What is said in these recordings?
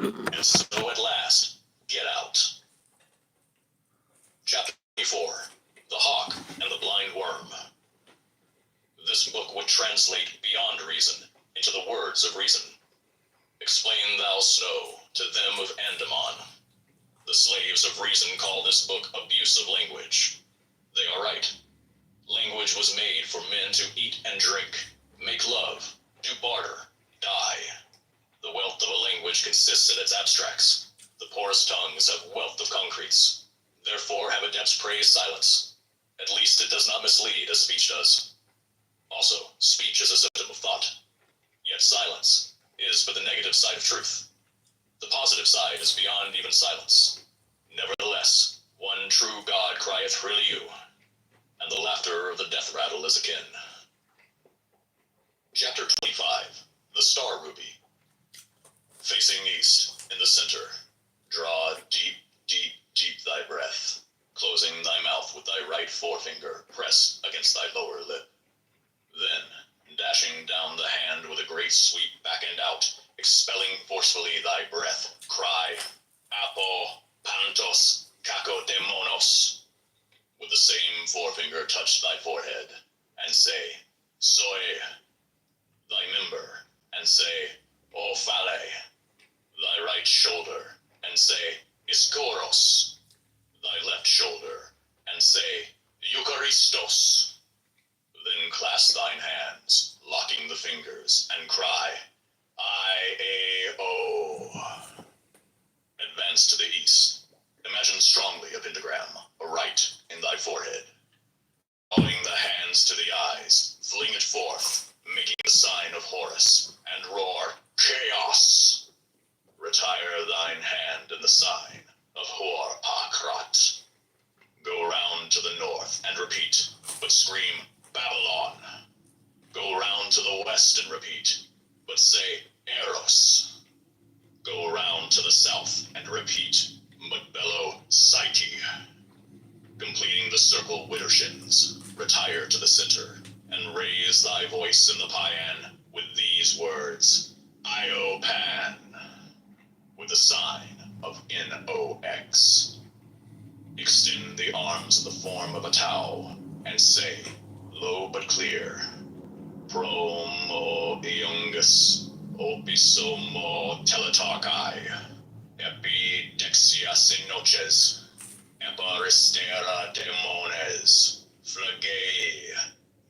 And so at last, get out. Chapter 24, The Hawk and the Blind Worm. This book would translate beyond reason into the words of reason. Explain thou snow to them of Andamon. The slaves of reason call this book abusive language. They are right. Language was made for men to eat and drink, make love, do barter, die. The wealth of a language consists in its abstracts. The poorest tongues have wealth of concretes. Therefore have adepts praise silence. At least it does not mislead as speech does. Also, speech is a symptom of thought. Yet silence is but the negative side of truth. The positive side is beyond even silence. Nevertheless, one true God crieth Hriliu, and the laughter of the death rattle is akin. Chapter 25, The Star Ruby. Facing east, in the center, draw deep, deep, deep thy breath, closing thy mouth with thy right forefinger pressed against thy lower lip. Then, dashing down the hand with a great sweep back and out, expelling forcefully thy breath, cry, Apo, Pantos, Kakodemonos. With the same forefinger touch thy forehead, and say, Soy, thy member, and say, O Phale, thy right shoulder, and say, Iskoros, thy left shoulder, and say, Eucharistos. Then clasp thine hands, locking the fingers, and cry, I-A-O. Advance to the east. Imagine strongly a pentagram, aright in thy forehead. Drawing the hands to the eyes, fling it forth, making the sign of Horus, and roar, Chaos! Retire thine hand in the sign of Hor-Pa-Krat. Go round to the north and repeat, but scream, Babylon. Go round to the west and repeat, but say, Eros. Go round to the south and repeat, but bellow, Psyche. Completing the circle Widdershins, retire to the center, and raise thy voice in the Payan with these words, Iopan, with the sign of Nox. Extend the arms in the form of a tau, and say, low but clear, Promo Iungus, Opisomo Teletarchi, Epidexia Sinoches, Eparistera Demones, Flagei,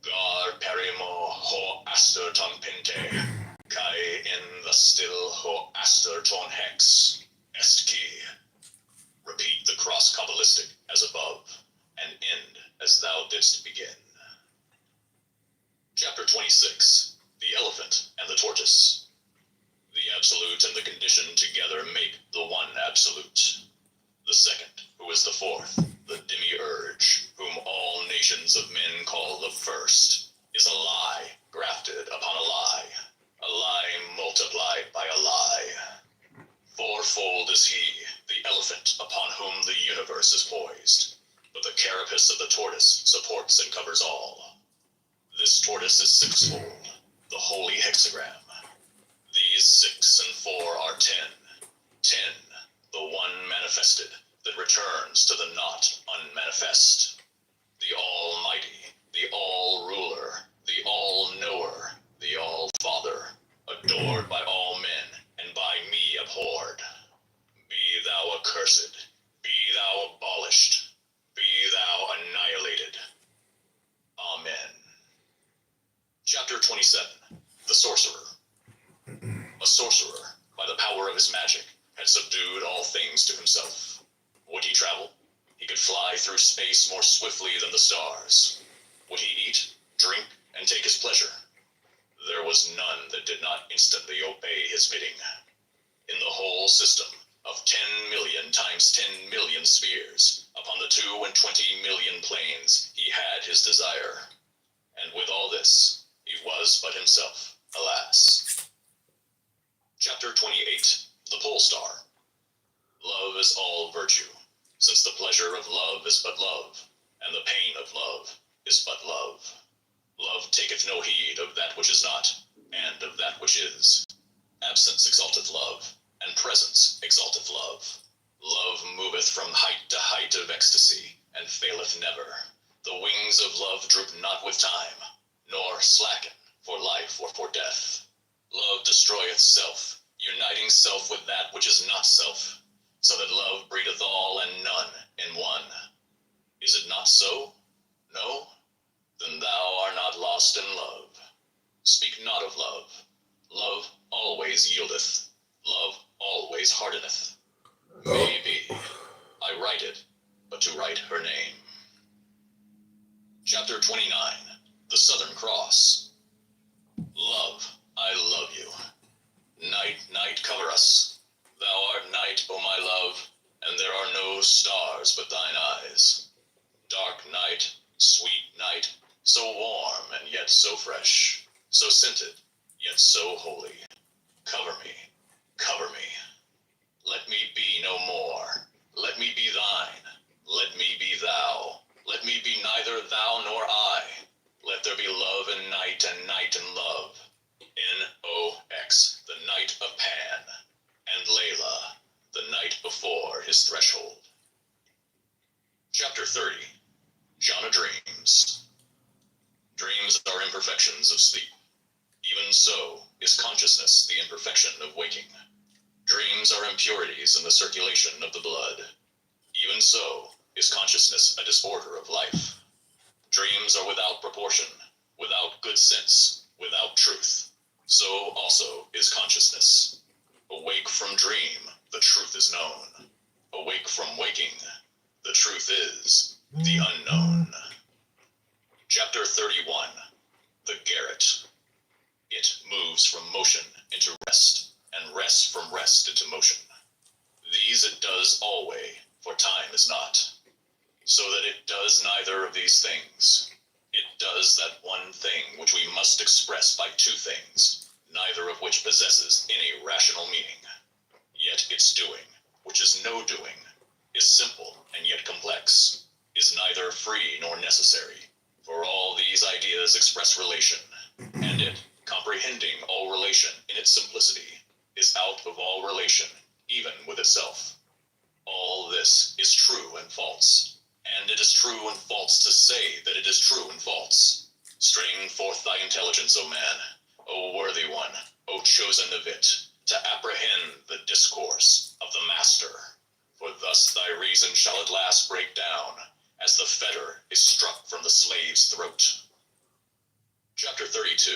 Gar Perimo Ho Aster Ton Pinte, Kai in the still Ho Aster Ton Hex, Estki. Repeat the cross Kabbalistic as above, and end as thou didst begin. Chapter 26, The Elephant and the Tortoise. The absolute and the condition together make the one absolute. The second, who is the fourth, the demiurge, whom all nations of men call the first, is a lie grafted upon a lie multiplied by a lie. Fourfold is he, the elephant upon whom the universe is poised, but the carapace of the tortoise supports and covers all. This tortoise is sixfold, the holy hexagram. These 6 and 4 are 10. 10, the one manifested, that returns to the not unmanifest. The Almighty, the All-Ruler, the All-Knower, the All-Father, adored by all men, and by me abhorred. Be thou accursed, be thou abolished, be thou annihilated. Amen. Chapter 27, The Sorcerer. A sorcerer, by the power of his magic, had subdued all things to himself. Would he travel? He could fly through space more swiftly than the stars. Would he eat, drink, and take his pleasure? There was none that did not instantly obey his bidding. In the whole system of 10 million times 10 million spheres, upon the 22 million planes, he had his desire. And with all this, he was but himself, alas. Chapter 28, The Pole Star. Love is all virtue, since the pleasure of love is but love, and the pain of love is but love. Love taketh no heed of that which is not, and of that which is. Absence exalteth love, and presence exalteth love. Love moveth from height to height of ecstasy, and faileth never. The wings of love droop not with time, nor slacken for life or for death. Love destroyeth self, uniting self with that which is not self, so that love breedeth all and none in one. Is it not so? No? Then thou art not lost in love. Speak not of love. Love always yieldeth. Love always hardeneth. Maybe I write it, but to write her name. Chapter 29, The Southern Cross. Love, I love you. Night, night, cover us. Thou art night, O my love, and there are no stars but thine eyes. Dark night, sweet night, so warm and yet so fresh, so scented, yet so holy. Cover me, cover me. Let me be no more. Let me be thine. Let me be thou. Let me be neither thou nor I. Let there be love in night and night in love. N-O-X, the night of Pan, and Layla, the night before his threshold. Chapter 30, Jhana Dreams. Dreams are imperfections of sleep. Even so is consciousness the imperfection of waking. Dreams are impurities in the circulation of the blood. Even so is consciousness a disorder of life. Dreams are without proportion, without good sense, without truth. So also is consciousness. Awake from dream, the truth is known. Awake from waking, the truth is the unknown. Chapter 31, The Garret. It moves from motion into rest, and rests from rest into motion. These it does alway, for time is not. So that it does neither of these things. It does that one thing which we must express by two things, neither of which possesses any rational meaning. Yet its doing, which is no doing, is simple and yet complex, is neither free nor necessary, for all these ideas express relation, and it, comprehending all relation in its simplicity, is out of all relation, even with itself. All this is true and false, and it is true and false to say that it is true and false. Strain forth thy intelligence, O man, O worthy one, O chosen of it, to apprehend the discourse of the Master, for thus thy reason shall at last break down, as the fetter is struck from the slave's throat. Chapter 32,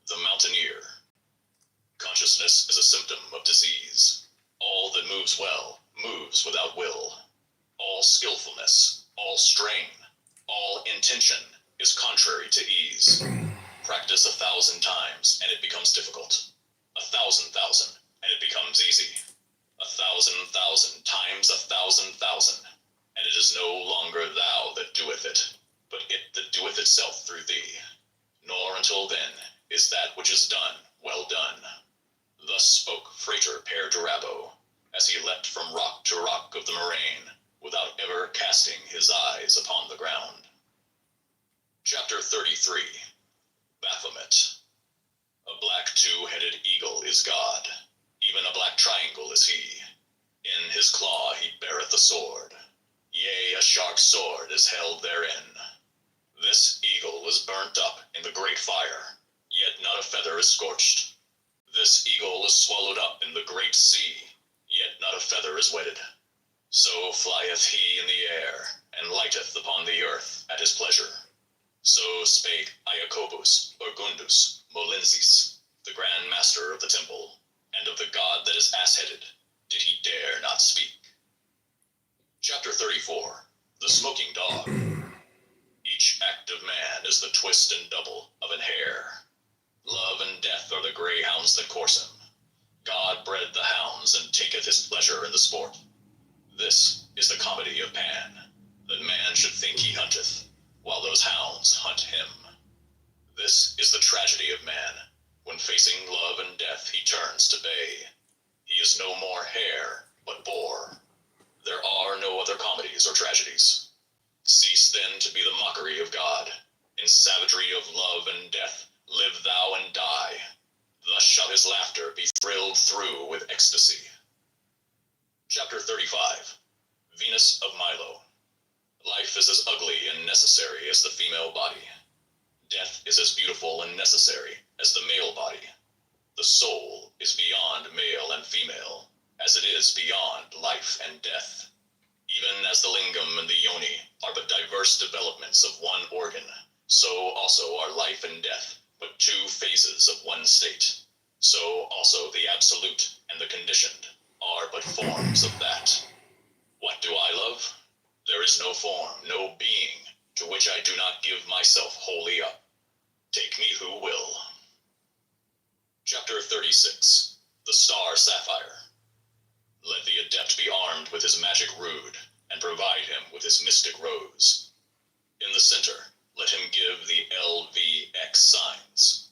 The Mountaineer. Consciousness is a symptom of disease. All that moves well moves without will. All skillfulness, all strain, all intention is contrary to ease. Practice 1,000 times and it becomes difficult. 1,000 and it becomes easy. 1,000 times 1,000, and it is no longer thou that doeth it, but it that doeth itself through thee. Nor until then is that which is done well done. Thus spoke Frater Perdurabo, as he leapt from rock to rock of the moraine, without ever casting his eyes upon the ground. Chapter 33, Baphomet. A black two-headed eagle is God, even a black triangle is he. In his claw he beareth a sword, yea, a sharp sword is held therein. This eagle was burnt up in the great fire, yet not a feather is scorched. This eagle is swallowed up in the great sea, yet not a feather is wetted. So flieth he in the air, and lighteth upon the earth at his pleasure. So spake Iacobus Burgundus Molensis, the Grand Master of the temple, and of the god that is ass-headed, did he dare not speak. Chapter 34, The Smoking Dog. Each act of man is the twist and double of an hair. Love and death are the greyhounds that course him. God bred the hounds and taketh his pleasure in the sport. This is the comedy of Pan, that man should think he hunteth, while those hounds hunt him. This is the tragedy of man, when facing love and death he turns to bay. He is no more hare, but boar. There are no other comedies or tragedies. Cease then to be the mockery of God. In savagery of love and death, live thou and die. Thus shall his laughter be thrilled through with ecstasy. Chapter 35. Venus of Milo. Life is as ugly and necessary as the female body. Death is as beautiful and necessary as the male body. The soul is beyond male and female, as it is beyond life and death. Even as the lingam and the yoni are but diverse developments of one organ, so also are life and death but two phases of one state. So also the absolute and the conditioned are but forms of that. What do I love? There is no form, no being, to which I do not give myself wholly up. Take me who will. Chapter 36. The Star Sapphire. Let the adept be armed with his magic rood, and provide him with his mystic rose. In the center, let him give the LVX signs.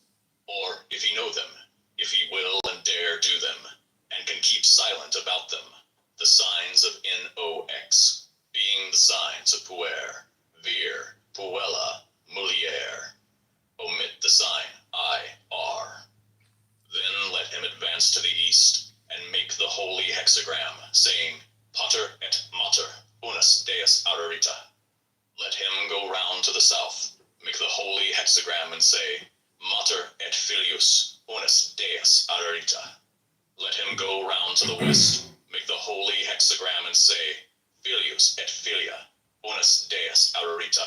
Or, if he know them, if he will and dare do them, and can keep silent about them, the signs of NOX, being the signs of puer, vir, puella, mulier. Omit the sign IR. Then let him advance to the east, and make the holy hexagram, saying, Pater et Mater, unus Deus ararita. Let him go round to the south, make the holy hexagram, and say, Mater et Filius, unus Deus ararita. Let him go round to the west, make the holy hexagram, and say, Filius et Filia, unus Deus ararita.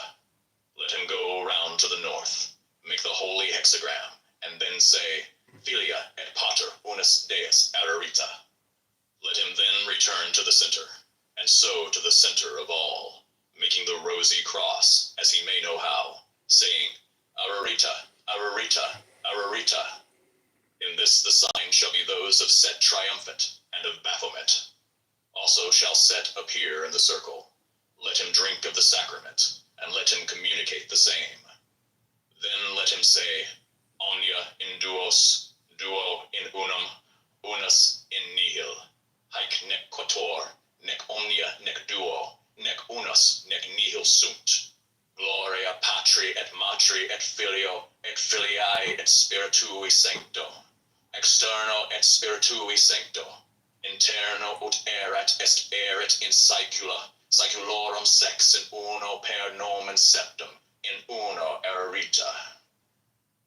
Let him go round to the north, make the holy hexagram, and then say, Filia et Pater unus Deus ararita. Let him then return to the center, and so to the center of all, making the rosy cross, as he may know how, saying, Ararita, ararita, ararita. In this the sign shall be those of Set triumphant, and of Baphomet. Also shall Set appear in the circle. Let him drink of the sacrament, and let him communicate the same. Then let him say, Omnia in duos, duo in unum, unus in nihil. Haec nec quator, nec omnia, nec duo, nec unus, nec nihil sunt. Gloria Patri et Matri et Filio, et Filiae et Spiritui Sancto. Externo et Spiritui Sancto. Interno ut erat in saecula, saeculorum sex in uno per nomen septum, in uno erarita.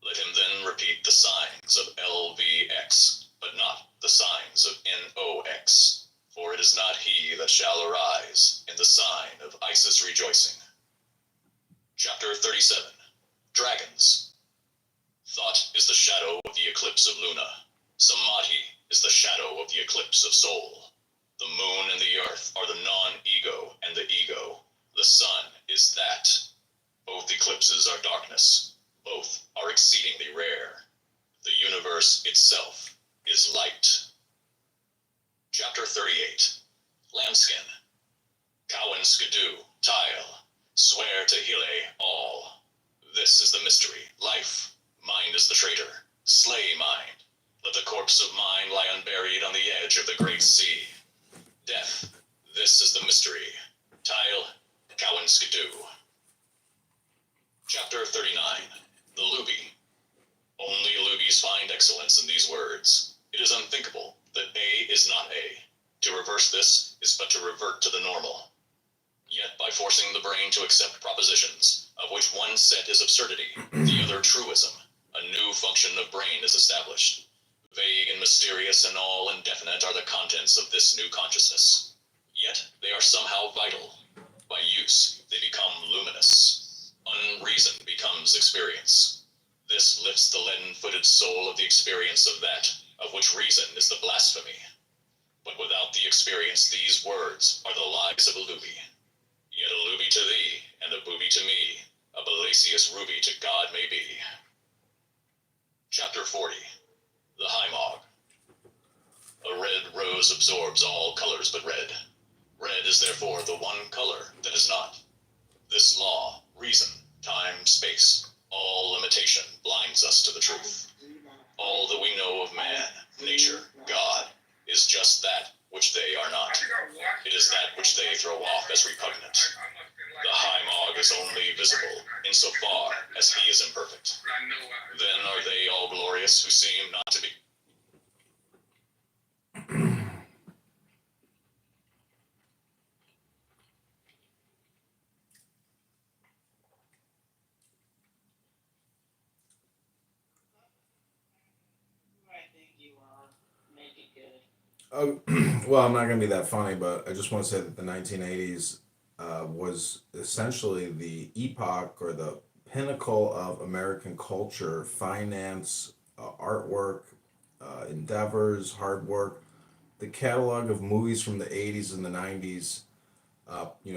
Let him then repeat the signs of LVX, but not the signs of NOX, for it is not he that shall arise in the sign of Isis rejoicing. Chapter 37. Dragons. Thought is the shadow of the eclipse of Luna. Samadhi is the shadow of the eclipse of Soul. The moon and the earth are the non-ego and the ego. The sun is that. Both eclipses are darkness. Both are exceedingly rare. The universe itself is light. Chapter 38. Lambskin. Cowan skidoo, tile. Swear to Hile all. This is the mystery, life. Mind is the traitor. Slay mind. Let the corpse of mind lie unburied on the edge of the great sea. Death. This is the mystery. Tile. Cowan skidoo. Chapter 39. The Luby. Only Lubies find excellence in these words. It is unthinkable that A is not A. To reverse this is but to revert to the normal. Yet by forcing the brain to accept propositions, of which one set is absurdity, the other truism, a new function of brain is established. Vague and mysterious and all indefinite are the contents of this new consciousness. Yet they are somehow vital. By use, they become luminous. Unreason becomes experience. This lifts the leaden-footed soul of the experience of that, of which reason is the blasphemy. But without the experience, these words are the lies of a Luby. Yet a Luby to thee, and a booby to me, a Balacius ruby to God may be. Chapter 40. The Hymog. A red rose absorbs all colors but red. Red is therefore the one color that is not. This law, reason, time, space, all limitation blinds us to the truth. All that we know of man, nature, God, is just that which they are not. It is that which they throw off as repugnant. The Hymog is only visible insofar as he is imperfect. Then are they all glorious who seem not to be. Oh, well, I'm not going to be that funny, but I just want to say that the 1980s was essentially the epoch or the pinnacle of American culture, finance, artwork, endeavors, hard work. The catalog of movies from the 80s and the 90s,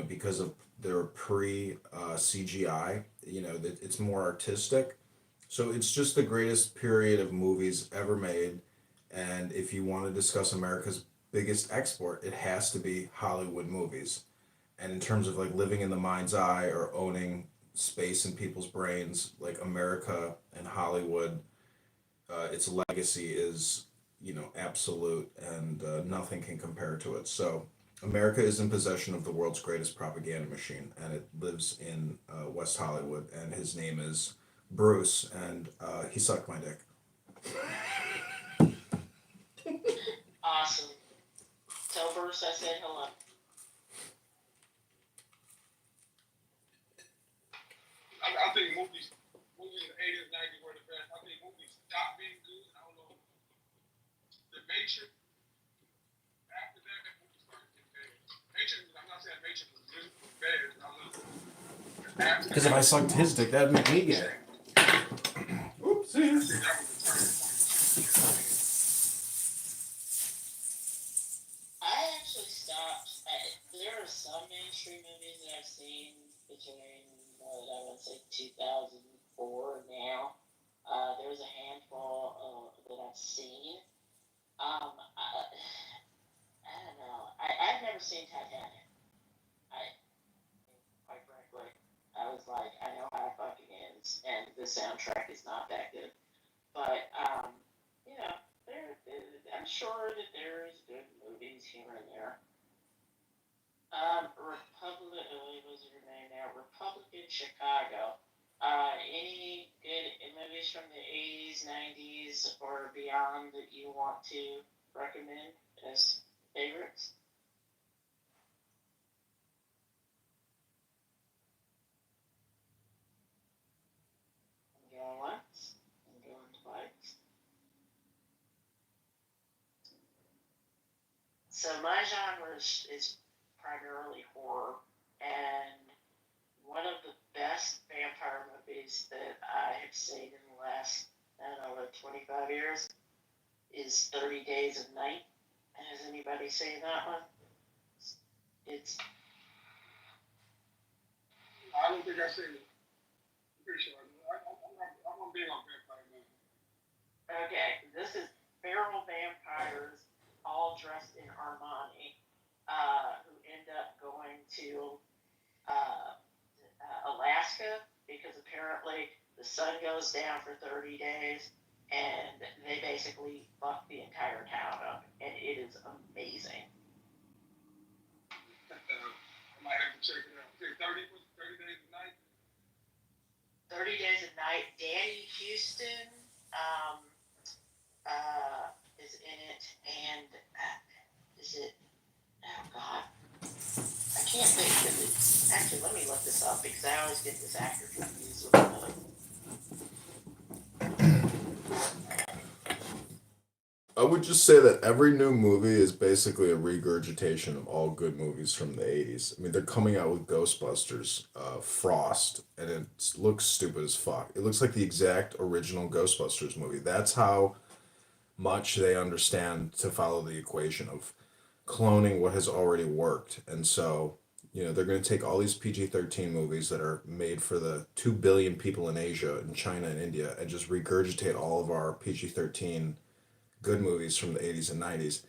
because of their pre CGI, that it's more artistic. So it's just the greatest period of movies ever made. And if you want to discuss America's biggest export, it has to be Hollywood movies. And in terms of like living in the mind's eye or owning space in people's brains, like America and Hollywood, its legacy is, absolute, and nothing can compare to it. So America is in possession of the world's greatest propaganda machine, and it lives in West Hollywood. And his name is Bruce, and he sucked my dick. Awesome. Tell Bruce I said hello. I think movies in the 80s, 90s were the best. I think movies stopped being good. I don't know. The Matrix, after that, movies started getting bad. Matrix, I'm not saying Matrix was good, was bad. I love it. After Because if I that, sucked his dick, that'd make me gay. I Oopsies. think that was the turning point when shit became bad. I actually stopped. There are some mainstream movies that I've seen between, I would say 2004 now. There's a handful that I've seen. I don't know. I've never seen Titanic. I, quite frankly, I was like, I know how it fucking ends, and the soundtrack is not that good. But you know, I'm sure that there's good movies here and there. Republic, what was her name now? Republican Chicago. Any good movies from the 80s, 90s, or beyond that you want to recommend as favorites? I'm going once. I'm going twice. So my genre is primarily horror, and one of the best vampire movies that I have seen in the last, I don't know, like 25 years is 30 Days of Night. Has anybody seen that one? It's I don't think I seen it. I'm pretty sure I do. I'm big on vampire movies. okay. This is feral vampires all dressed in Armani who end up going to uh, Alaska because apparently the sun goes down for 30 days and they basically fuck the entire town up. And it is amazing. I might have to check it out. You say 30 days a night? 30 Days of Night. Danny Houston um, is in it, and is it? Oh God, I can't think of it. Actually, let me look this up because I always get this actor confused with another. I would just say that every new movie is basically a regurgitation of all good movies from the 80s. I mean, they're coming out with Ghostbusters, Frost, and it looks stupid as fuck. It looks like the exact original Ghostbusters movie. That's how much they understand to follow the equation of cloning what has already worked. And so, they're going to take all these PG 13 movies that are made for the 2 billion people in Asia and China and India and just regurgitate all of our PG 13 good movies from the 80s and 90s.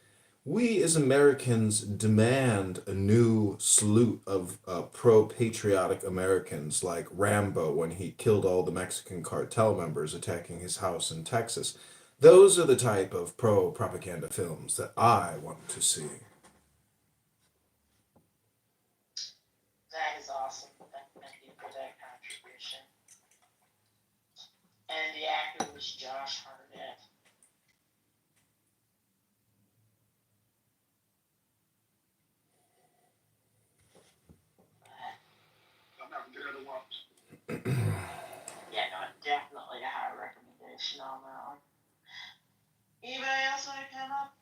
We as Americans demand a new salute of pro patriotic Americans like Rambo when he killed all the Mexican cartel members attacking his house in Texas. Those are the type of pro propaganda films that I want to see. That is awesome. Thank you for that contribution. And the actor was Josh Hartnett. Uh, I'm not going to watch. yeah, no, definitely a high recommendation on that one. Anybody else want to come up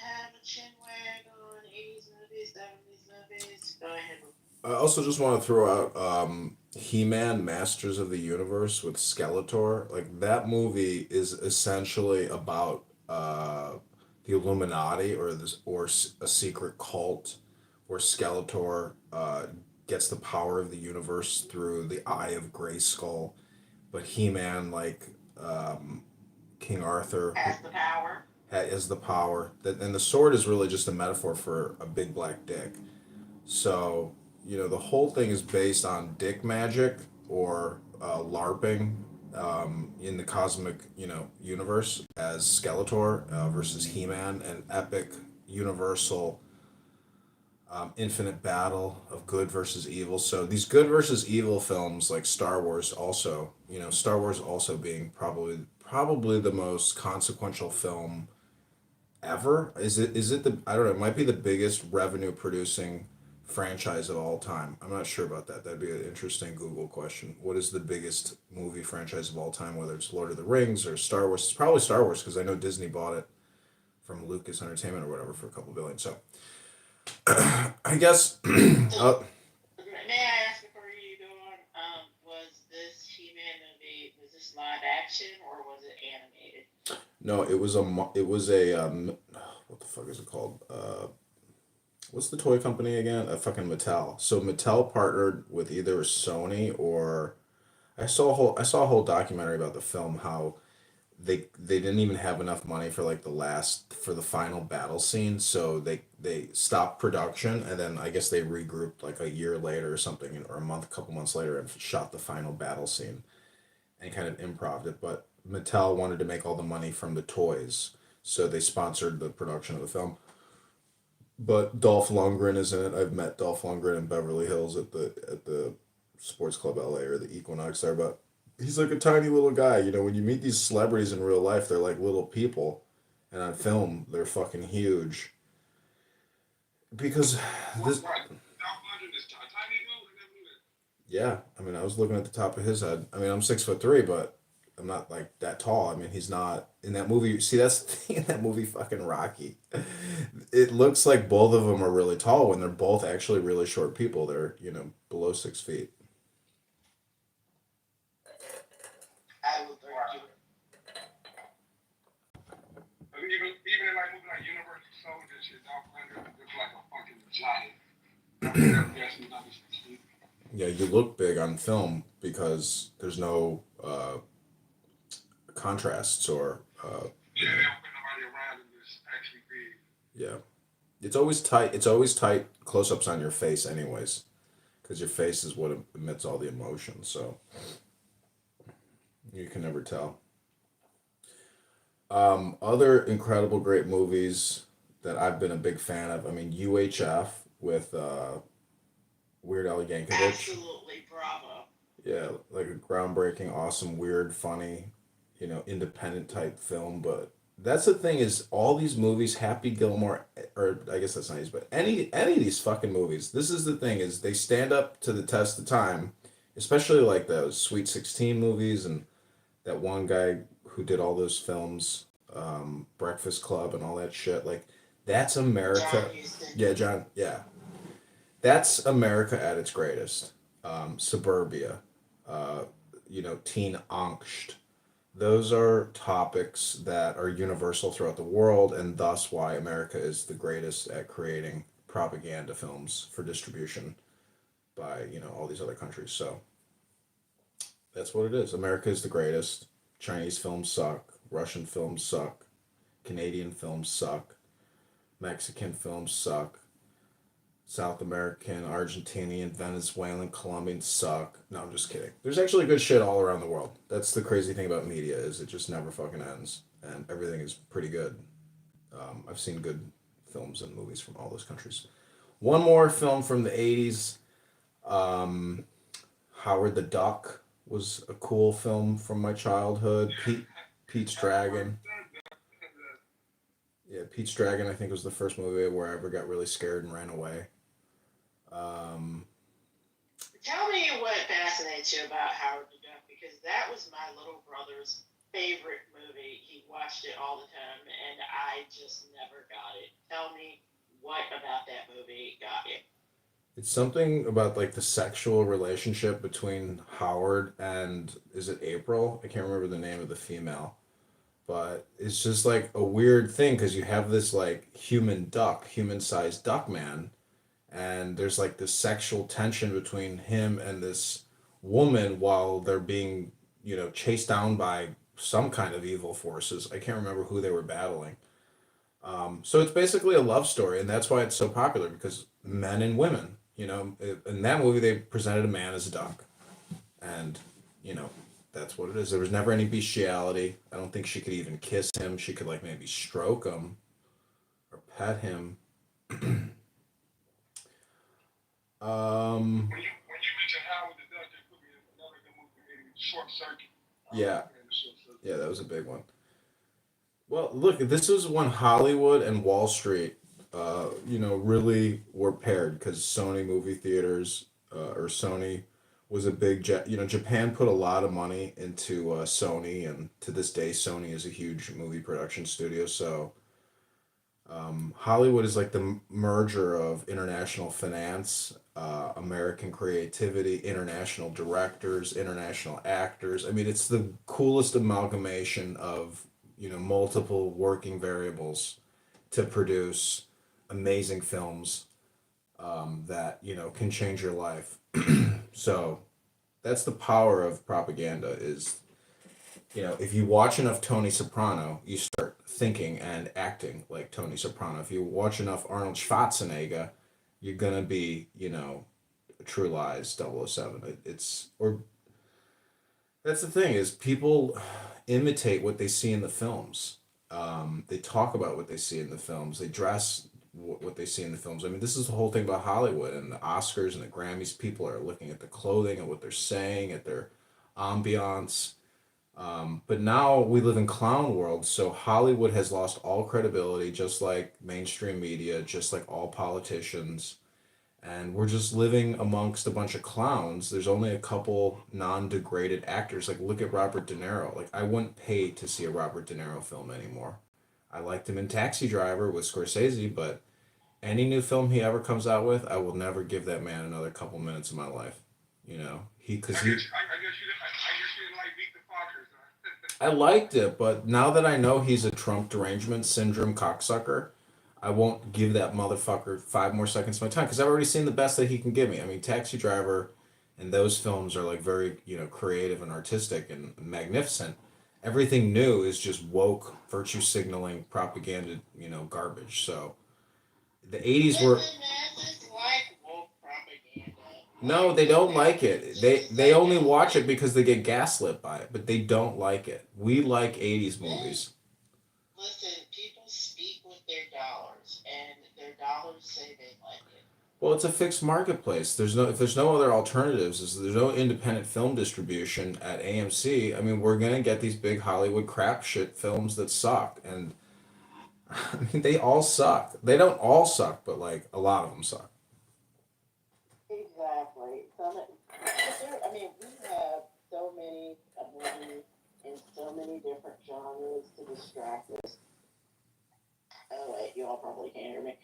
Have a chin wag on 80s movies, 70s movies. Go ahead. I also just want to throw out He-Man Masters of the Universe with Skeletor. Like that movie is essentially about the Illuminati or a secret cult where Skeletor gets the power of the universe through the Eye of Grayskull, but He-Man like King Arthur Has the power. has the power that, and the sword is really just a metaphor for a big black dick. So, the whole thing is based on dick magic or LARPing in the cosmic, universe as Skeletor versus He-Man, an epic, universal, infinite battle of good versus evil. So these good versus evil films, like Star Wars, also, Star Wars also being probably the most consequential film ever. Is it the, I don't know, it might be the biggest revenue producing franchise of all time. I'm not sure about that. That'd be an interesting Google question. What is the biggest movie franchise of all time, whether it's Lord of the Rings or Star Wars? It's probably Star Wars because I know Disney bought it from Lucas Entertainment or whatever for a couple billion. So I guess May I ask before you go on, was this He-Man movie, was this live action or was it animated? no, it was what the fuck is it called? What's the toy company again? Fucking Mattel. So Mattel partnered with either Sony or I saw a whole documentary about the film, how they didn't even have enough money for like for the final battle scene, so they stopped production, and then I guess they regrouped like a year later or something, or couple months later, and shot the final battle scene and kind of improved it. But Mattel wanted to make all the money from the toys, so they sponsored the production of the film. But Dolph Lundgren is in it. I've met Dolph Lundgren in Beverly Hills at the Sports Club LA or the Equinox there, but he's like a tiny little guy. When you meet these celebrities in real life, they're like little people, and on film, they're fucking huge. Because this, Right. Dolph Lundgren is a tiny dude. I never knew that. yeah, I mean, I was looking at the top of his head. I mean, I'm 6'3", but I'm not like that tall. I mean, he's not in that movie. See, that's the thing in that movie, fucking Rocky. It looks like both of them are really tall when they're both actually really short people. They're, below 6 feet. I will thank you. But even in like movie like Universal Soldier shit, Dolph Lundgren looks like a fucking giant. That's not his feet. Yeah, you look big on film because there's no contrasts or Yeah, they don't put nobody around him that's actually big. yeah. It's always tight. It's always tight close-ups on your face, anyways, because your face is what emits all the emotion. So you can never tell. Other incredible great movies that I've been a big fan of. I mean, UHF with Weird Al Yankovic. Absolutely, bravo. Yeah, like a groundbreaking, awesome, weird, funny, independent type film. But that's the thing is all these movies, Happy Gilmore, or I guess that's not his, but any of these fucking movies. This is the thing is they stand up to the test of time, especially like those Sweet 16 movies and that one guy who did all those films, Breakfast Club and all that shit. Like that's America. John Huston. Yeah, John. Yeah, that's America at its greatest. Suburbia, teen angst. Those are topics that are universal throughout the world, and thus why America is the greatest at creating propaganda films for distribution by, all these other countries. So that's what it is. America is the greatest. Chinese films suck. Russian films suck. Canadian films suck. Mexican films suck. South American, Argentinian, Venezuelan, Colombian suck. No, I'm just kidding. There's actually good shit all around the world. That's the crazy thing about media is it just never fucking ends, and everything is pretty good. I've seen good films and movies from all those countries. One more film from the '80s. Howard the Duck was a cool film from my childhood. Pete's Dragon. Yeah, Pete's Dragon, I think, was the first movie where I ever got really scared and ran away. Tell me what fascinates you about Howard the Duck, because that was my little brother's favorite movie. He watched it all the time, and I just never got it. Tell me what about that movie got it? It's something about like the sexual relationship between Howard and is it April? I can't remember the name of the female, but it's just like a weird thing because you have this like human-sized duck man, and there's like this sexual tension between him and this woman while they're being, chased down by some kind of evil forces. I can't remember who they were battling. So it's basically a love story, and that's why it's so popular because men and women, in that movie they presented a man as a duck, and you know, that's what it is. There was never any bestiality. I don't think she could even kiss him. She could like maybe stroke him or pet him. Um, When you mention Howard the Duck, it put me in another good movie, maybe Short Circuit. yeah, Short Circuit. yeah, that was a big one. Well, look, this is when Hollywood and Wall Street, really were paired because Sony movie theaters, or Sony was a big, Japan put a lot of money into Sony, and to this day, Sony is a huge movie production studio. So, Hollywood is like the merger of international finance, American creativity, international directors, international actors. I mean, it's the coolest amalgamation of, multiple working variables to produce amazing films, that, can change your life. So that's the power of propaganda is, if you watch enough Tony Soprano, you start thinking and acting like Tony Soprano. If you watch enough Arnold Schwarzenegger, you're gonna be, True Lies 007. Or that's the thing is people imitate what they see in the films. They talk about what they see in the films. They dress what they see in the films. I mean, this is the whole thing about Hollywood and the Oscars and the Grammys. People are looking at the clothing and what they're saying, at their ambiance. But now we live in clown world, so Hollywood has lost all credibility, just like mainstream media, just like all politicians, and we're just living amongst a bunch of clowns. There's only a couple non-degraded actors. Like look at Robert De Niro. Like I wouldn't pay to see a Robert De Niro film anymore. I liked him in Taxi Driver with Scorsese, but any new film he ever comes out with, I will never give that man another couple minutes of my life. Because he I guess you didn't like Meet the Fockers, huh? I liked it, but now that I know he's a Trump derangement syndrome cocksucker, I won't give that motherfucker 5 more seconds of my time because I've already seen the best that he can give me. I mean, Taxi Driver and those films are like very, creative and artistic and magnificent. Everything new is just woke, virtue signaling, propaganda, garbage. So the 80s were. Listen, man, just like woke propaganda. No, Like, they don't okay, like it. it's They just only like watch it because they get gaslit by it, but they don't like it. We like 80s man, movies. listen, people speak with their dollars, and their dollars say they like it. Well, it's a fixed marketplace. If there's no other alternatives, is there's no independent film distribution at AMC. I mean, we're gonna get these big Hollywood crap shit films that suck, and I mean they all suck. They don't all suck, but like a lot of them suck. Exactly. I mean, we have so many movies in so many different genres to distract us. Oh wait, you all probably can't hear me.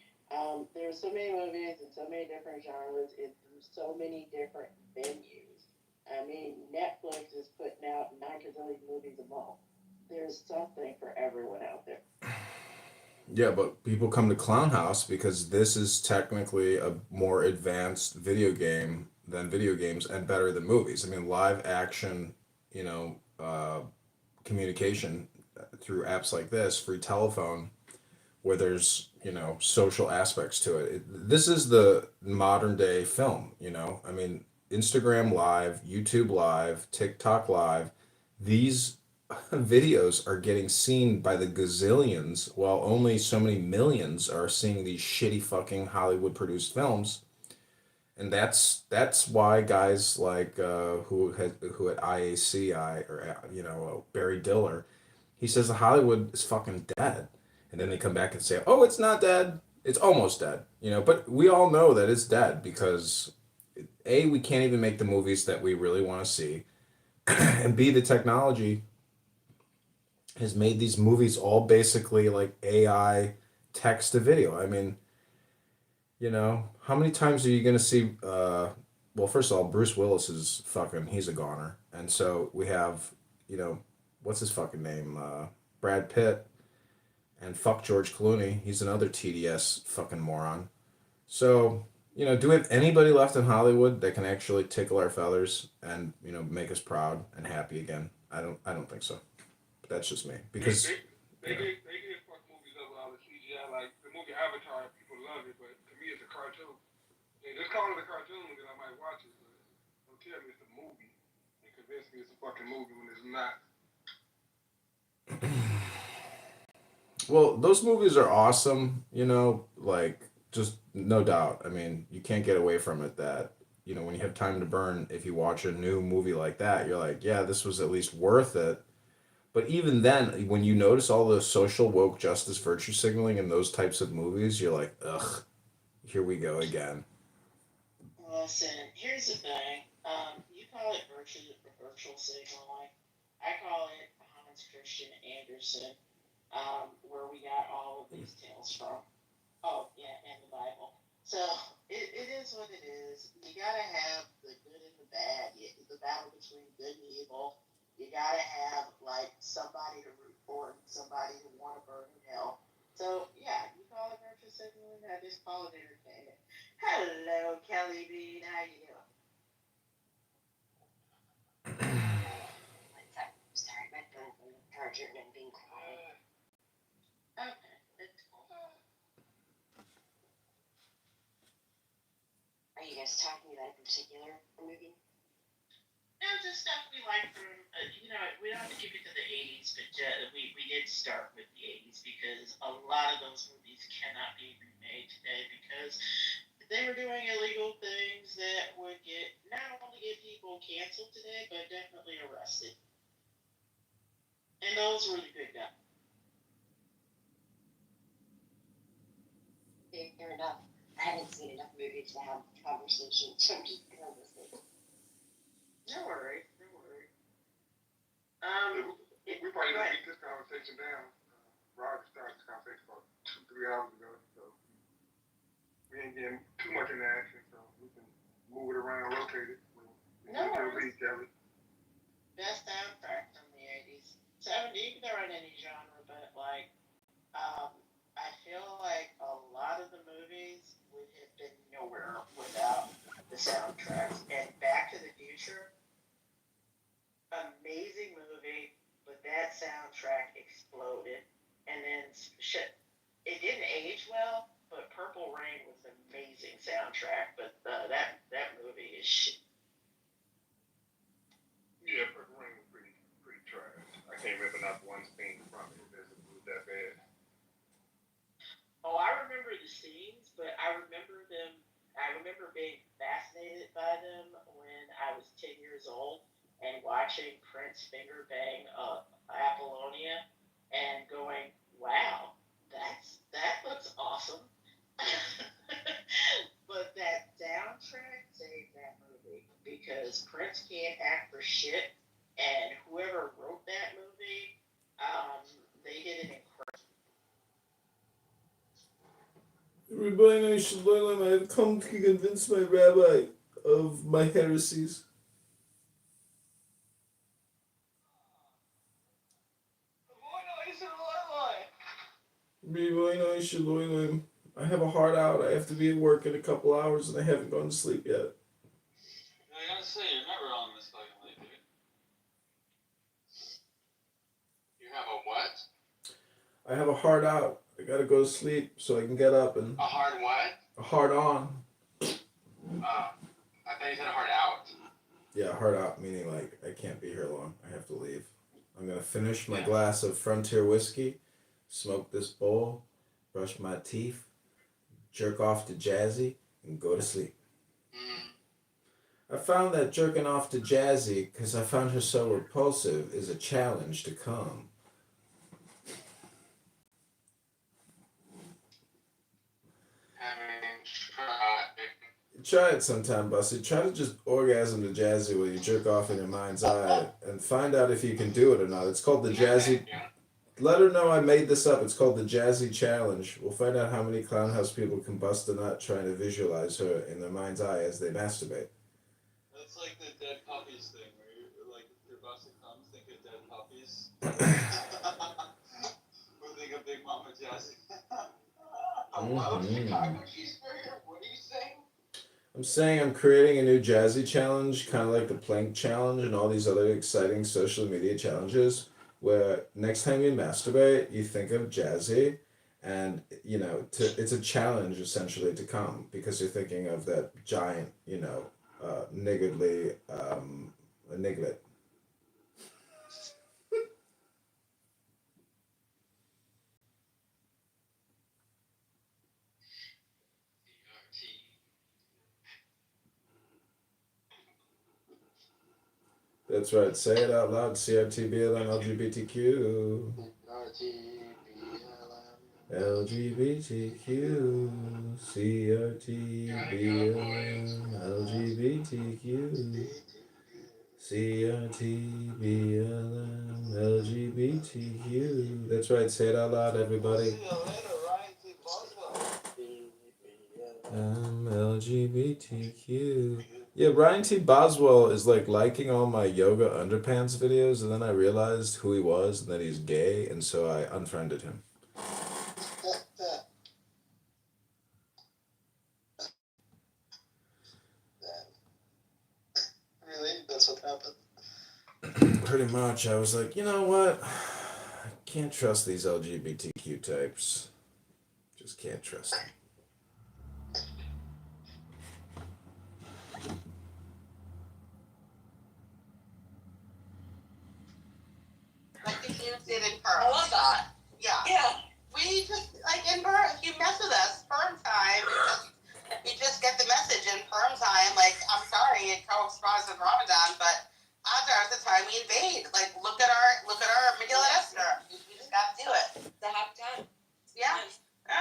There's so many movies in so many different genres and through so many different venues. I mean, Netflix is putting out 9 gazillion movies a month. There's something for everyone out there. Yeah, but people come to Clown House because this is technically a more advanced video game than video games and better than movies. I mean, live action, communication through apps like this, free telephone, where there's, social aspects to it. This is the modern day film, I mean, Instagram Live, YouTube Live, TikTok Live, these videos are getting seen by the gazillions while only so many millions are seeing these shitty fucking Hollywood produced films. And that's why guys like who at IACI or Barry Diller, he says the Hollywood is fucking dead, and then they come back and say, oh, it's not dead, it's almost dead, But we all know that it's dead because A, we can't even make the movies that we really want to see, and B, the technology has made these movies all basically like AI text to video. I mean, how many times are you gonna see? Well, first of all, Bruce Willis is fucking. He's a goner, and so we have, you know, what's his fucking name? Brad Pitt, and fuck George Clooney. He's another TDS fucking moron. So, do we have anybody left in Hollywood that can actually tickle our feathers and make us proud and happy again? I don't think so. But that's just me because They did fuck movies up with all the CGI. Like the movie Avatar, people love it, but to me it's a cartoon. They just call it a cartoon, then I might watch it. But don't tell me it's a movie and convince me it's a fucking movie when it's not. well, those movies are awesome. Like just no doubt. I mean, you can't get away from it that when you have time to burn, if you watch a new movie like that, you're like, yeah, this was at least worth it. But even then, when you notice all the social woke justice virtue signaling in those types of movies, you're like, ugh, here we go again. Listen, here's the thing. You call it virtual signaling. I call it Hans Christian Andersen, where we got all of these tales from. Oh, yeah, and the Bible. So it is what it is. You gotta have the good and the bad. The battle between good and evil. You gotta have like somebody to root for and somebody to want to burn in hell. So yeah, you call it virtual signaling. I just call it entertainment. Hello, Kelly Bean. How you doing? One sec. Sorry, my phone's on the charger and I'm being quiet. Okay, it's cool. Are you guys talking about a particular movie? No, just stuff we like from, we don't have to keep it to the 80s, but we did start with the 80s because a lot of those movies cannot be remade today because they were doing illegal things that would not only get people canceled today, but definitely arrested. And those were the good guys. Fair enough. I haven't seen enough movies to have conversations, so I'm just gonna listen. No worries, no worries. We probably didn't get this conversation down. Roger started this conversation about 2-3 hours ago, so we ain't getting too much in action, so we can move it around, rotate it. No worries. Kelly. Best soundtrack from the 80s. 70s, you can throw in any genre, but I feel like a lot of the movies would have been nowhere without the soundtracks. And Back to the Future, amazing movie, but that soundtrack exploded. And then shit, it didn't age well, but Purple Rain was an amazing soundtrack. But that movie is shit. Yeah, Purple Rain was pretty trash. I can't remember not one scene from it that was that bad. Oh, I remember the scenes, but I remember being fascinated by them when I was 10 years old and watching Prince finger bang Apollonia and going, wow, that looks awesome. But that soundtrack saved that movie because Prince can't act for shit, and whoever wrote that movie, they did an incredible. Everybody knows Shalom. I have come to convince my rabbi of my heresies. Everybody knows Shalom. I have a hard out. I have to be at work in a couple hours and I haven't gone to sleep yet. I gotta say, you're never on this fucking late, dude. You have a what? I have a hard out. I gotta go to sleep so I can get up and. A hard what? A hard on. I thought you said a hard out. Yeah, hard out meaning like I can't be here long. I have to leave. I'm gonna finish my glass of Frontier whiskey, smoke this bowl, brush my teeth, jerk off to Jazzy, and go to sleep. I found that jerking off to Jazzy, because I found her so repulsive, is a challenge to come. Try it sometime, Bussy. Try to just orgasm to Jazzy while you jerk off in your mind's eye and find out if you can do it or not. It's called the Jazzy. Let her know I made this up. It's called the Jazzy Challenge. We'll find out how many clown house people can bust a nut trying to visualize her in their mind's eye as they masturbate. That's like the dead puppies thing, where you're like, your busted thumbs think of dead puppies. Or think of Big Mama Jessie. A wild Chicago cheeseburger? What are you saying? I'm saying I'm creating a new Jazzy Challenge, kind of like the Plank Challenge and all these other exciting social media challenges, where next time you masturbate, you think of Jazzy, and it's a challenge essentially to come because you're thinking of that giant, niggardly, niglet. That's right. Say it out loud. CRTBLM LGBTQ. LGBTQ. CRTBLM LGBTQ. CRTBLM LGBTQ. That's right. Say it out loud, everybody. See you later, Ryan T. Boswell. LGBTQ. Yeah, Ryan T. Boswell is like liking all my yoga underpants videos, and then I realized who he was and that he's gay, and so I unfriended him. Really? That's what happened? Pretty much. I was like, you know what? I can't trust these LGBTQ types. Just can't trust them. Like the kids did in Perm. I love that. Yeah. Yeah. We just, like in Perm, if you mess with us, Perm time, you just get the message in Perm time. Like, I'm sorry, it corresponds with Ramadan, but odds are it's the time we invade. Like, look at our Megillah Esther. We just got to do it. It's a happy time. Yeah.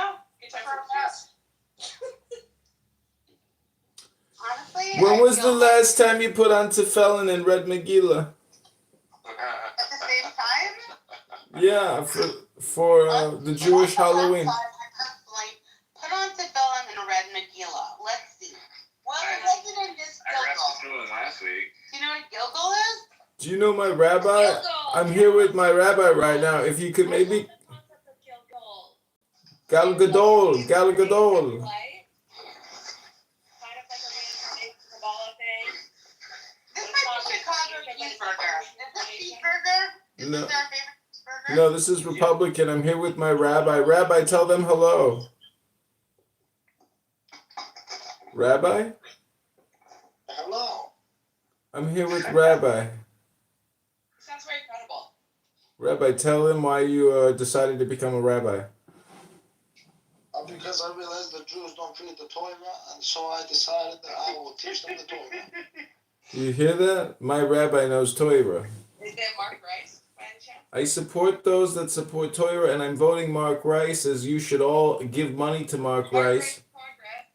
Oh, Good time for for kids. honestly, When I was feel the like last time you put on tefillin and read Megillah? at the same time? Yeah, for the Jewish Halloween. I personally put on tefillin and read Megillah. Let's see. Well, it wasn't in this I read Gilgal. Tefillin last week. Do you know what Gilgal is? Do you know my rabbi? I'm here with my rabbi right now. If you could maybe Gal Gadol, Gal Gadol. This might be Chicago cheeseburger. Is this cheeseburger? Is No. this our favorite cheeseburger? No, this is Republican. I'm here with my rabbi. Rabbi, tell them hello. Rabbi? Hello. I'm here with Rabbi. Sounds very credible. Rabbi, tell them why you decided to become a rabbi. Because I realized the Jews don't read the Torah, and so I decided that I will teach them the Torah. You hear that? My rabbi knows Torah. Is that Mark Rice by any chance? I support those that support Torah, and I'm voting Mark Rice, as you should all give money to Mark Rice. Progress.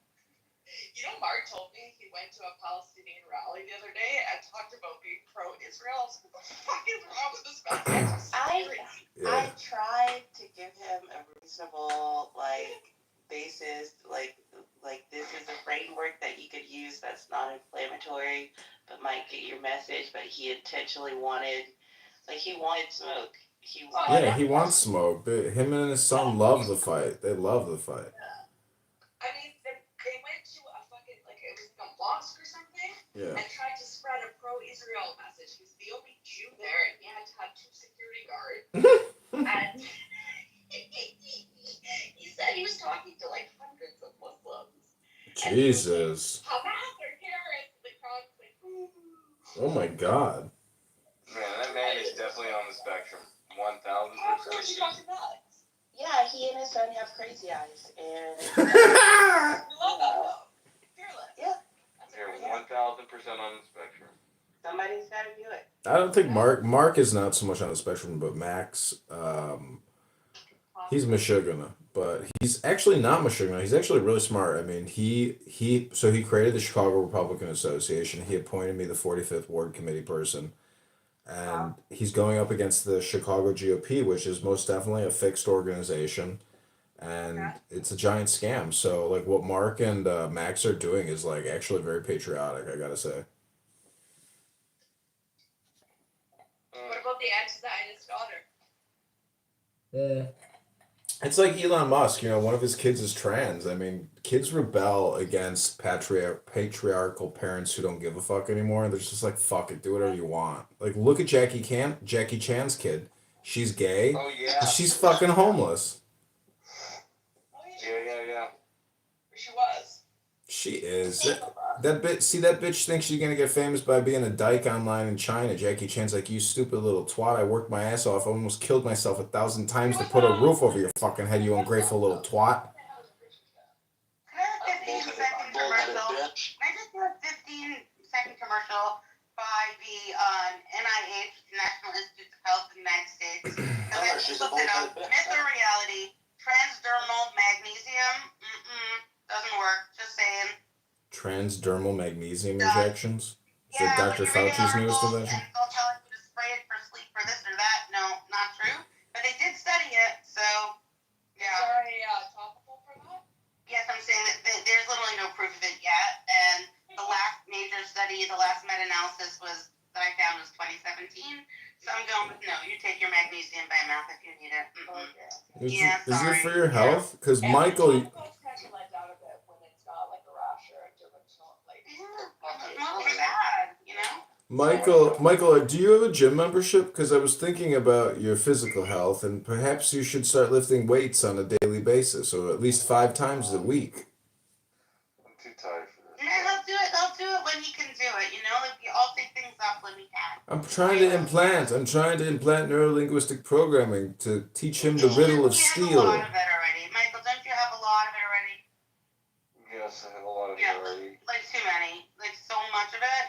You know, Mark told me he went to a Palestinian rally the other day and talked about being pro-Israel. So what the fuck is wrong with this man? Yeah. I tried to give him a reasonable basis, like this is a framework that you could use that's not inflammatory, but might get your message. But he intentionally wanted smoke. Yeah, he wants smoke. Him and his son love the fight. They love the fight. I mean, they went to a fucking, it was like a mosque or something, Yeah. and tried to spread a pro-Israel message. He was the only Jew there, and he had to have 2 security guards. And he said he was talking to hundreds of Muslims. Jesus. Hamas or terrorists. The crowd was like, ooh. Oh my God. Man, that man is definitely on the spectrum. Oh, of course you 1000%. talking about. Yeah, he and his son have crazy eyes, and We love that though. Fearless. Yeah. That's You're a 1000% on the spectrum. somebody's got to do it. I don't think Mark is not so much on the spectrum, but Max, he's Meshuggah, but he's actually not Meshuggah. He's actually really smart. I mean, he created the Chicago Republican Association. He appointed me the 45th Ward Committee person. and he's going up against the Chicago GOP, which is most definitely a fixed organization, and it's a giant scam. So like what Mark and Max are doing is like actually very patriotic, I gotta say. What about the ex-Zionist daughter? It's like Elon Musk, one of his kids is trans. I mean, kids rebel against patriarchal parents who don't give a fuck anymore, and they're just like, fuck it, do whatever you want. Like, look at Jackie Chan's kid. She's gay, Oh and yeah. she's fucking homeless. Oh, yeah, Yeah. she was. She is. That bitch thinks she's gonna get famous by being a dyke online in China. Jackie Chan's like, you stupid little twat. I worked my ass off. I almost killed myself 1,000 times to put a roof over your fucking head, you ungrateful little twat. Can I have a 15-second commercial? Bitch. Can I just do a 15-second commercial by the NIH, National Institutes of Health in the United States? Because I just looked it up. Myth or reality? Transdermal magnesium? Doesn't work. Just saying. Transdermal magnesium injections? Is it Dr. Fauci's newest invention? And they'll tell you to spray it for sleep for this or that. No, not true. But they did study it, so Is yeah. there a topical for that? Yes, I'm saying that there's literally no proof of it yet. And the last major study, the last meta-analysis that I found was 2017. So I'm going with no. You take your magnesium by mouth if you need it. Is, Yeah, is it for sorry. your health? Because And Michael, topicals kind of let down a bit when it's got like a rash or a dermatologist. Like, Well, we're bad. Michael, do you have a gym membership? Because I was thinking about your physical health, and perhaps you should start lifting weights on a daily basis, or at least 5 times a week. I'm too tired for this. Yeah, they'll do it when he can do it. Like we all take things up when we can. I'm trying to implant neuro-linguistic programming to teach him the riddle of You have a steel. lot of it already. Michael, don't you have a lot of it already? Yes, I have a lot of it Yeah. already. Like too many. Like so much of it.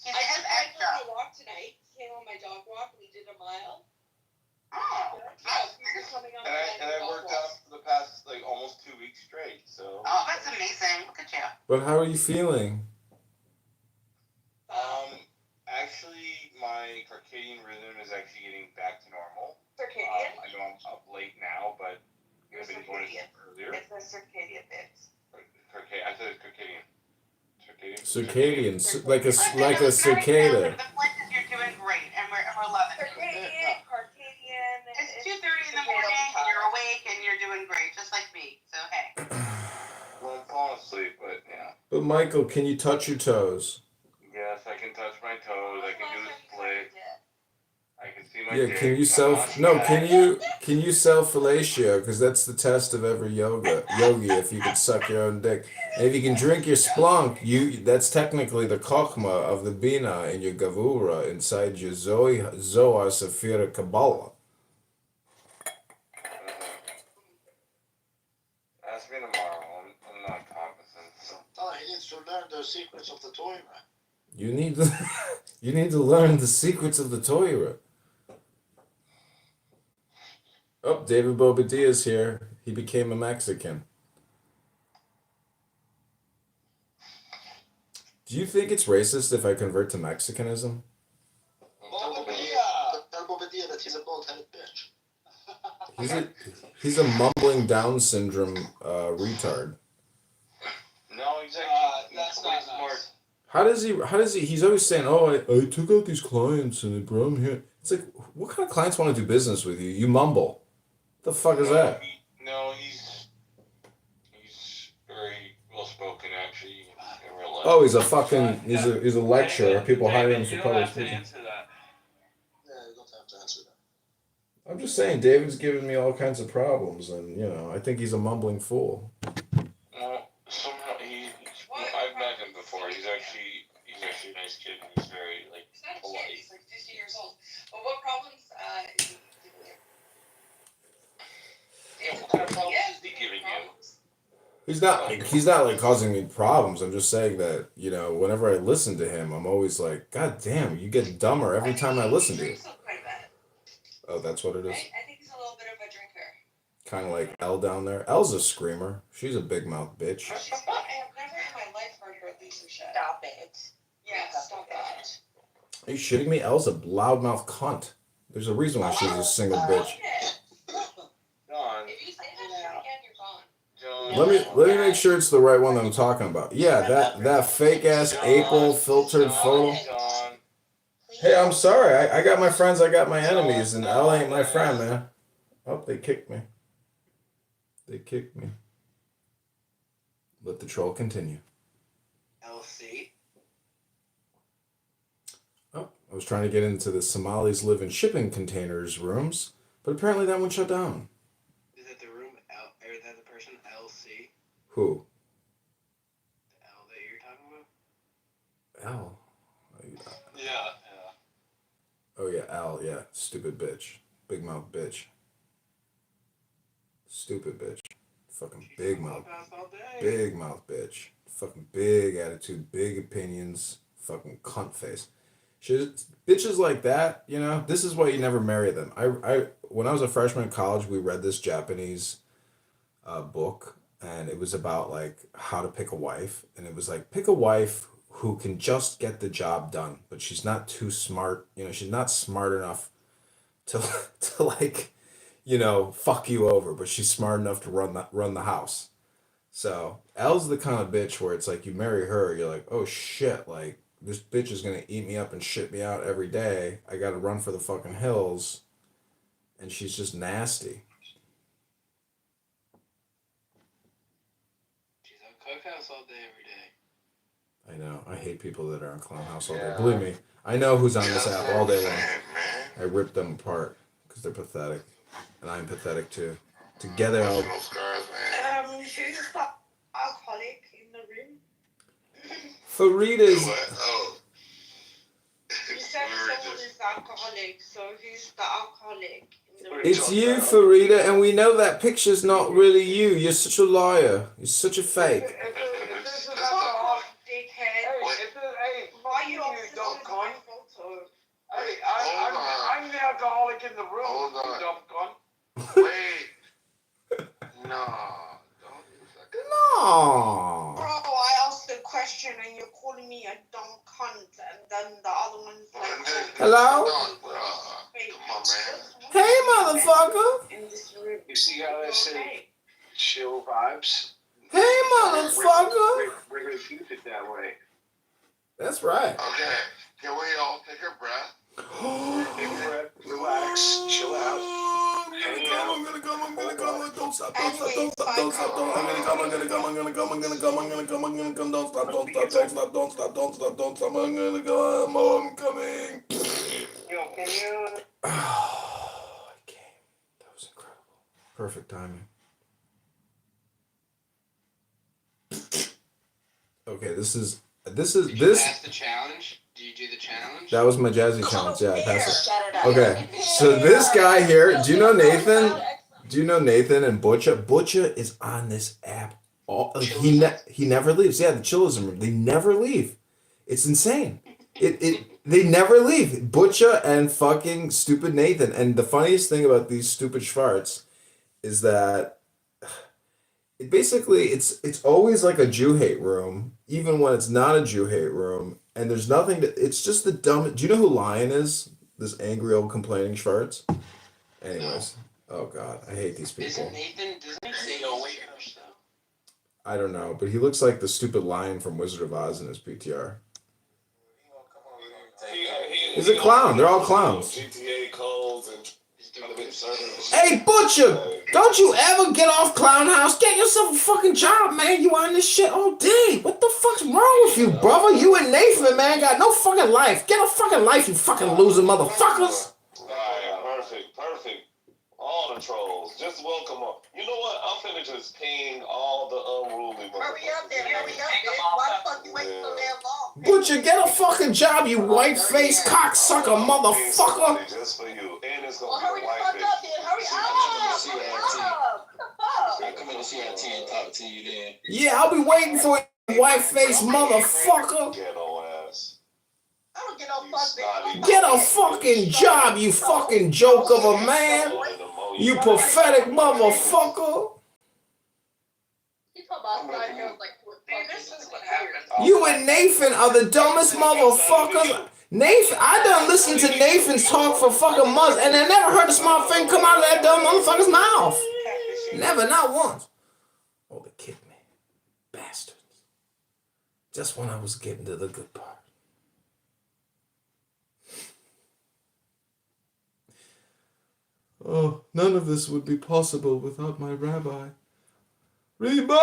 He I has just went extra. on a walk tonight. Came on my dog walk. We did a mile. Oh, Yeah, that's we were nice. coming on And I worked out for the past like almost 2 weeks straight. So. Oh, that's amazing. Look at you. But how are you feeling? Actually, my circadian rhythm is actually getting back to normal. Circadian? I know I'm up late now, but You're I've been going to circadian. sleep earlier. It's the circadian bits. I said circadian. Circadian, like a Listen, like it a was very cicada. The point is you're doing great, and we're loving it. Carcadian. It's 2:30 in the morning, and you're awake, and you're doing great, just like me. So hey. Well, I'm falling asleep, but yeah. But Michael, can you touch your toes? Yes, I can touch my toes. I can do the split. I can see my Yeah, dick. can you I'm self? not No, shy. can you self fellatio? Because that's the test of every yogi. If you can suck your own dick, and if you can drink your splunk, that's technically the kokma of the bina in your gavura inside your zoa sephira kabbalah. Ask me tomorrow. I'm not cognizant. So. Oh, he needs to learn the secrets of the Torah. You need to you need to learn the secrets of the Torah. Oh, David Bobadilla's here. He became a Mexican. Do you think it's racist if I convert to Mexicanism? Tell Bobadilla that he's a bald-headed bitch. He's a mumbling Down syndrome retard. No, he's actually That's quite not smart. nice. How does he he's always saying, oh, I took out these clients and I brought them here. It's like, what kind of clients want to do business with you? You mumble. The fuck is that? He's very well spoken actually in real life. Oh, he's a lecturer. People hire him for public speaking. answer that. Yeah, you don't have to answer that. I'm just saying, David's giving me all kinds of problems, and I think he's a mumbling fool. Well, somehow I've met him before. He's actually a nice kid. And he's very like He's not a kid. polite. He's like 50 years old. But what problems is he dealing with? Yeah, what kind of problems is he giving you? He's not like causing me problems. I'm just saying that, whenever I listen to him, I'm always like, God damn, you get dumber every time I listen to you. He drinks quite a bit, Oh, that's what it is. right? I think he's a little bit of a drinker. Kind of like Elle down there. Elle's a screamer. She's a big mouth bitch. She's not, I have never in my life heard her lose her shit. Stop it. Yeah, stop that. Are you shitting me? Elle's a loudmouth cunt. There's a reason why she's a single bitch. John. If you say that shit again, you're gone. John. Let me make sure it's the right one that I'm talking about. Yeah, that fake ass April filtered photo. John. Hey, I'm sorry. I got my friends, I got my enemies, and Elle ain't my friend, man. Oh, they kicked me. They kicked me. Let the troll continue. LC. Oh, I was trying to get into the Somalis live in shipping containers rooms, but apparently that one shut down. Is that the room L, or is that the person LC? Who? The L that you're talking about? Elle. Yeah. Oh yeah, Al, yeah. Stupid bitch. Big mouth bitch. Stupid bitch. Fucking big mouth. Big mouth bitch. Fucking big attitude, big opinions, fucking cunt face. Bitches like that, you know, this is why you never marry them. I when I was a freshman in college, we read this Japanese book, and it was about like how to pick a wife, and it was like pick a wife who can just get the job done, but she's not too smart, you know, she's not smart enough to like, you know, fuck you over, but she's smart enough to run the house. So Elle's the kind of bitch where it's like you marry her, you're like, oh shit, like this bitch is gonna eat me up and shit me out every day. I gotta run for the fucking hills, and she's just nasty. She's on Cookhouse all day, every day. I know. I hate people that are on Clown House all day. Believe me, I know who's on this app all day long. I rip them apart because they're pathetic, and I'm pathetic too. Together, I'll. Who's the alcoholic in the room? Farida's. Oh. You said someone is alcoholic, so who's the alcoholic in the room? It's you, Farida, and we know that picture's not really you. You're such a liar. You're such a fake. Dickhead. Why you don't sit on my photo? I'm the alcoholic in the room. Hold on. You dumb cunt. Wait. No. Don't use that. No. Bro, I asked a question and you're calling me a dumb cunt, and then the other one's like, Hello? Come on, man. Hey, motherfucker. in this room. You see how I say chill vibes? Hey, motherfucker. We're gonna keep it that way. That's right. Okay. Can we all take a breath? Big breath, relax, chill out. I'm gonna come. Don't stop. I'm gonna come. I'm coming. Yo, can you? Oh, I came. That was incredible. Perfect timing. Okay, this is. Did you pass the challenge? Did you do the challenge? That was my jazzy challenge. Yeah, I passed it. Okay, so this guy here, do you know Nathan? Do you know Nathan and Butcha? Butcha is on this app. He never leaves. Yeah, the chillism room. They never leave. It's insane. They never leave. Butcha and fucking stupid Nathan. And the funniest thing about these stupid schwartz is that it's always like a Jew hate room, even when it's not a Jew hate room. And there's nothing to. It's just the dumb. Do you know who Lion is? This angry old complaining schwartz. Anyways. Oh God, I hate these people. Doesn't Nathan go away first though? I don't know, but he looks like the stupid lion from Wizard of Oz in his PTR. He's a clown. They're all clowns. GTA codes and Hey, Butcher! Don't you ever get off Clown House? Get yourself a fucking job, man. You on this shit all day. What the fuck's wrong with you, brother? You and Nathan, man, got no fucking life. Get a fucking life, you fucking loser motherfuckers. Perfect. All the trolls. Just welcome them. You know what? I'm finna just ping all the unruly motherfuckers. Hurry up, bitch. Why the fuck you waiting so damn long? Butcher, get a fucking job, you white-faced cocksucker motherfucker. Just for you. And it's Well, gonna hurry be the a fuck white up, then. Hurry up. I'm coming to CRT and talk to you then. Yeah, I'll be waiting for you, white-faced motherfucker. ghetto ass. I don't get no fuck, bitch. Get a fucking job, you fucking joke of a man. You pathetic motherfucker. He's talking about side girls like, This is what happens. You and Nathan are the dumbest motherfuckers. Nathan, I done listened to Nathan's talk for fucking months, and I never heard a smart thing come out of that dumb motherfucker's mouth. Never, not once. Oh, they kicked me. Bastards. Just when I was getting to the good part. Oh, none of this would be possible without my rabbi. Rabbi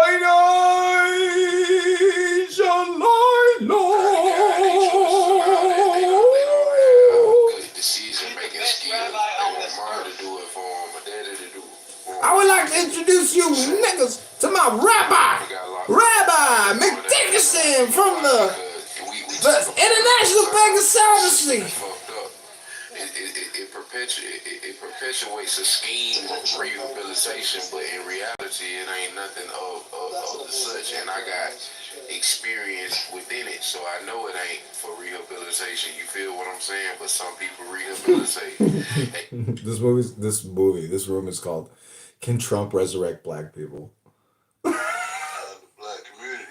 I would like to introduce you niggas to my rabbi, Rabbi McDickerson from the International Bangladesh. It perpetuates a scheme of rehabilitation, but in reality, it ain't nothing of the such. And I got experience within it, so I know it ain't for rehabilitation. You feel what I'm saying? But some people rehabilitate. This room is called "Can Trump Resurrect Black People?" The black community.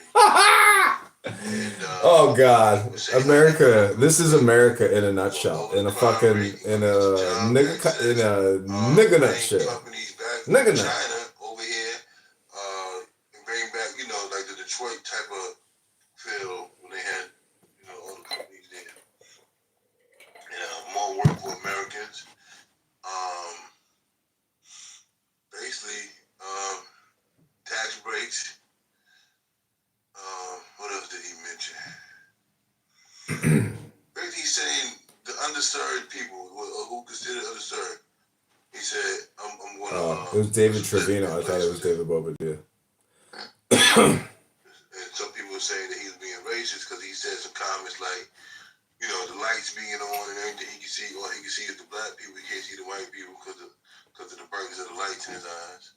And, oh God, America! This is America in a nutshell, in a nigga nutshell, nigga nut. China over here, and bring back, like the Detroit type of feel when they had, all the companies there. And more work for Americans. Basically, tax breaks. What else did he mention? Basically, he's saying the underserved people, who considered underserved. He said, "I'm going to." It was David Trevino. I thought it was David Bobadilla. And some people were saying that he was being racist because he said some comments like, the lights being on and everything he can see, all he can see is the black people. He can't see the white people because of the brightness of the lights in his eyes.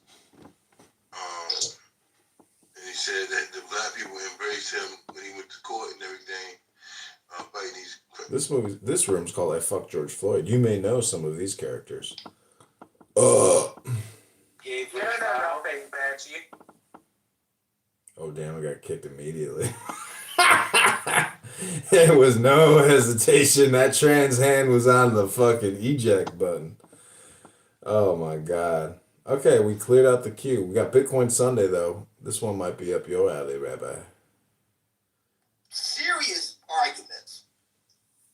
And he said that the black people embraced him when he went to court and everything, fighting these. This room's called "I Fuck George Floyd." You may know some of these characters. Oh damn! I got kicked immediately. There was no hesitation. That trans hand was on the fucking eject button. Oh my God. Okay, we cleared out the queue. We got Bitcoin Sunday though. This one might be up your alley, Rabbi. Serious arguments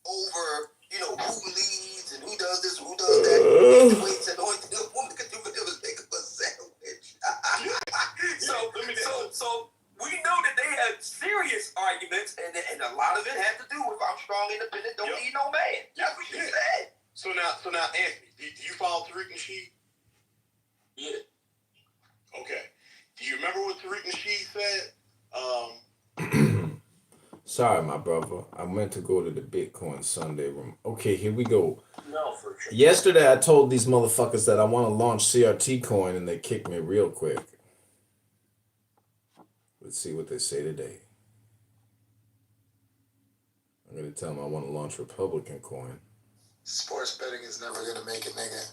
over, who leads and who does this, who does that. Waits and the only thing a woman could do for them is make up a sandwich. So we know that they had serious arguments, and a lot of it had to do with I'm strong, independent, don't need no man. That's what she said. So now, Anthony, do you follow Tariq Nasheed? Yeah. Okay. Do you remember what Tariq Nasheed said? Sorry, my brother. I meant to go to the Bitcoin Sunday room. Okay, here we go. No, for sure. Yesterday, I told these motherfuckers that I want to launch CRT coin, and they kicked me real quick. Let's see what they say today. I'm going to tell them I want to launch Republican coin. Sports betting is never gonna make it, nigga.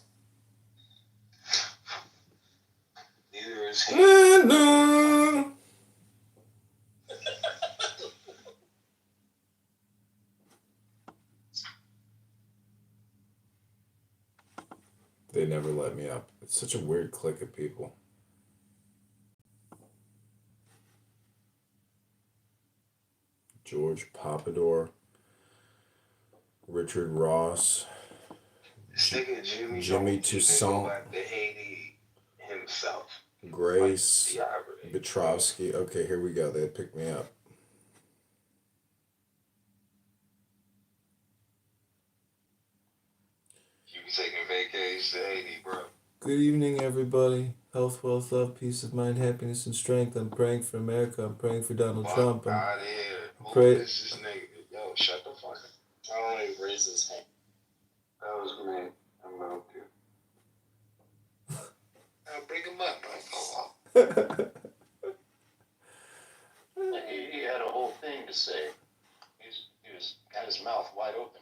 Neither is he. They never let me up. It's such a weird clique of people. George Papador, Richard Ross, Jimmy Toussaint, himself. Grace Petrovsky. Okay, here we go. They picked me up. You be taking vacation to Haiti, bro. Good evening, everybody. Health, wealth, love, peace of mind, happiness, and strength. I'm praying for America. I'm praying for Donald Trump. Out here. Who is this nigga? Yo, shut the fuck up. I don't even raise his hand. That was great. I'm going to. Bring him up, bro. He had a whole thing to say. He was got his mouth wide open.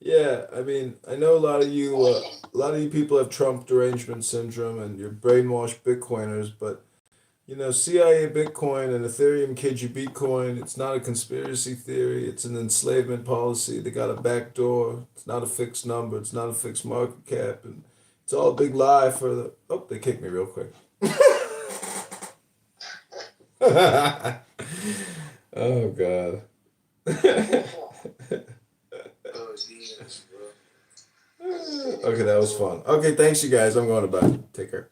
Yeah, I mean, I know a lot of you people have Trump derangement syndrome and you're brainwashed Bitcoiners, but You know, CIA Bitcoin and Ethereum KGB coin, it's not a conspiracy theory. It's an enslavement policy. They got a back door. It's not a fixed number. It's not a fixed market cap. And it's all a big lie for the... Oh, they kicked me real quick. Oh, God. Okay, that was fun. Okay, thanks, you guys. I'm going to bed. Take care.